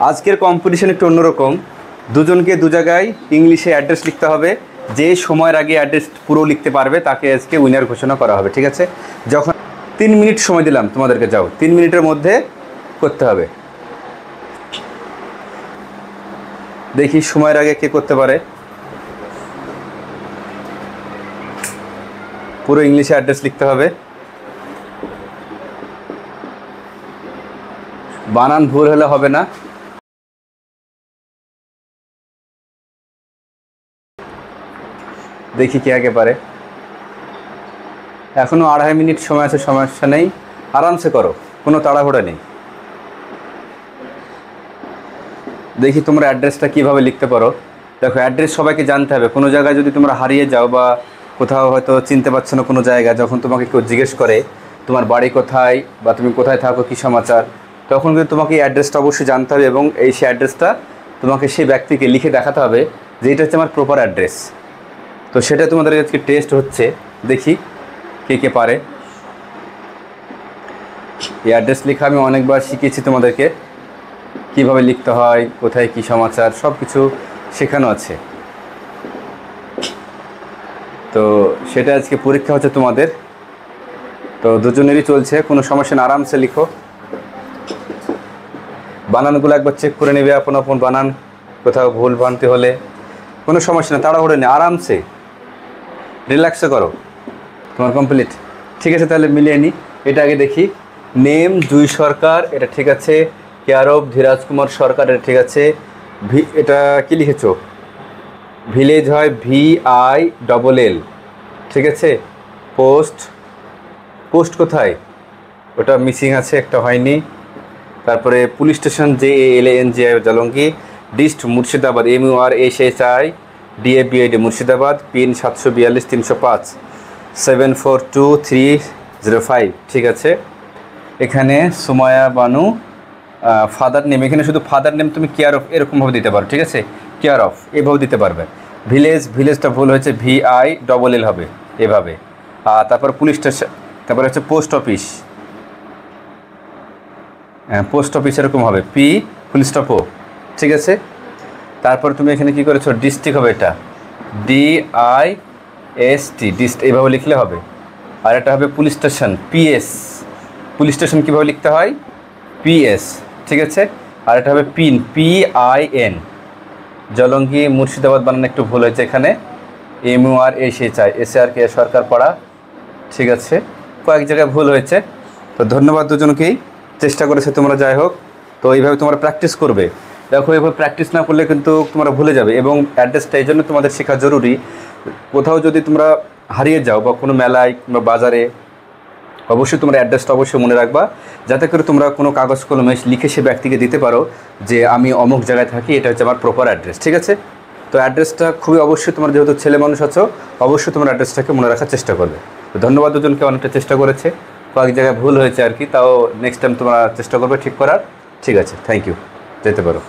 আজকের কম্পিটিশন একটু অন্যরকম। দুজনকে দু জায়গায় ইংলিশে অ্যাড্রেস লিখতে হবে। যে সময়ের আগে অ্যাড্রেস পুরো লিখতে পারবে তাকে আজকে উইনার ঘোষণা করা হবে, ঠিক আছে? যখন 3 মিনিট সময় দিলাম তোমাদেরকে, যাও 3 মিনিটের মধ্যে করতে হবে। দেখি সময়ের আগে কে করতে পারে। পুরো ইংলিশে অ্যাড্রেস লিখতে হবে, বানান ভুল হলে হবে না। দেখি কে আগে পারে। এখনও 2.5 মিনিট সময় আছে, সমস্যা নেই, আরামসে করো, কোনো তাড়াহুড়া নেই। দেখি তোমরা অ্যাড্রেসটা কীভাবে লিখতে পারো। দেখো, অ্যাড্রেস সবাইকে জানতে হবে। কোনো জায়গায় যদি তোমরা হারিয়ে যাও বা কোথাও হয়তো চিনতে পারছো না কোনো জায়গা, যখন তোমাকে কেউ জিজ্ঞেস করে তোমার বাড়ি কোথায় বা তুমি কোথায় থাকো, কী সমাচার, তখন কিন্তু তোমাকে এই অ্যাড্রেসটা অবশ্যই জানতে হবে এবং সেই অ্যাড্রেসটা তোমাকে সেই ব্যক্তিকে লিখে দেখাতে হবে যে এটা হচ্ছে আমার প্রপার অ্যাড্রেস। তো সেটা তোমাদের আজকে টেস্ট হচ্ছে, দেখি কে কে পারে। এই অ্যাড্রেস লেখা আমি অনেকবার শিখিয়েছি তোমাদেরকে, কিভাবে লিখতে হয়, কোথায় কি সমাচার, সব কিছু শেখানো আছে। তো সেটা আজকে পরীক্ষা হচ্ছে তোমাদের। তো দুজনেরই চলছে, কোনো সমস্যা না, আরামসে লিখো। বানানগুলো একবার চেক করে নেবে, আপন আপন বানান, কোথাও ভুল ভ্রান্তি হলে কোনো সমস্যা না, তাড়াহুড়ো নেই, আরামসে রিল্যাক্সে করো। তোমার কমপ্লিট, ঠিক আছে? তাহলে মিলিয়ে নিই। এটা আগে দেখি। নেম জুই সরকার, এটা ঠিক আছে। কেয়ার অফ ধীরাজ কুমার সরকার, এটা ঠিক আছে। এটা কি লিখেছো? ভিলেজ হয় VILL, ঠিক আছে। পোস্ট কোথায়? ওটা মিসিং আছে, একটা হয়নি। তারপরে police station JALANGI Jalangi. Dist Murshidabad MURSHIDABAD Murshidabad. Pin 742 305 742305, ঠিক আছে। এখানে সুমায়া বানু। ফাদার নেম, এখানে শুধু ফাদার নেম তুমি কেয়ার অফ এরকমভাবে দিতে পারো, ঠিক আছে? কেয়ার অফ এভাবে দিতে পারবে। ভিলেজটা ভুল হয়েছে, VILL হবে এভাবে। তারপর পুলিশ স্টেশন, তারপরে হচ্ছে পোস্ট অফিস, পোস্ট অফিস এরকম হবে P ফুল স্টপ ও, ঠিক আছে। তারপর তুমি এখানে কি করেছো? ডিস্ট্রিক্ট হবে, এটা DIST, ডিস্ট এইভাবে লিখলে হবে। আর এটা হবে police station PS, police station কীভাবে লিখতে হয়? PS, ঠিক আছে। আর এটা হবে পিন PIN। জলঙ্গি মুর্শিদাবাদ বানানো একটু ভুল হয়েছে এখানে, MURSHI সরকার পাড়া, ঠিক আছে। কয়েক জায়গায় ভুল হয়েছে। তো ধন্যবাদ দুজনকেই, চেষ্টা করেছে তোমরা, যাই হোক। তো এইভাবে তোমরা প্র্যাকটিস করবে। দেখো, এইভাবে প্র্যাকটিস না করলে কিন্তু তোমরা ভুলে যাবে। এবং অ্যাড্রেসটা এই জন্য তোমাদের শেখা জরুরি। কোথাও যদি তোমরা হারিয়ে যাও বা কোনো মেলায় কিংবা বাজারে, অবশ্যই তোমরা অ্যাড্রেসটা অবশ্যই মনে রাখবা, যাতে করে তোমরা কোনো কাগজ কলমে লিখে সে ব্যক্তিকে দিতে পারো যে আমি অমুক জায়গায় থাকি, এটা হচ্ছে আমার প্রপার অ্যাড্রেস, ঠিক আছে। তো অ্যাড্রেসটা খুবই অবশ্যই, তোমরা যেহেতু ছেলে মানুষ আছো, অবশ্যই তোমার অ্যাড্রেসটাকে মনে রাখার চেষ্টা করবে। তো ধন্যবাদ দুজনকে, অনেকটা চেষ্টা করেছে, কয়েক জায়গায় ভুল হয়েছে আর কি, তাও নেক্সট টাইম তোমরা চেষ্টা করবে ঠিক করার, ঠিক আছে। থ্যাংক ইউ, যেতে পারো।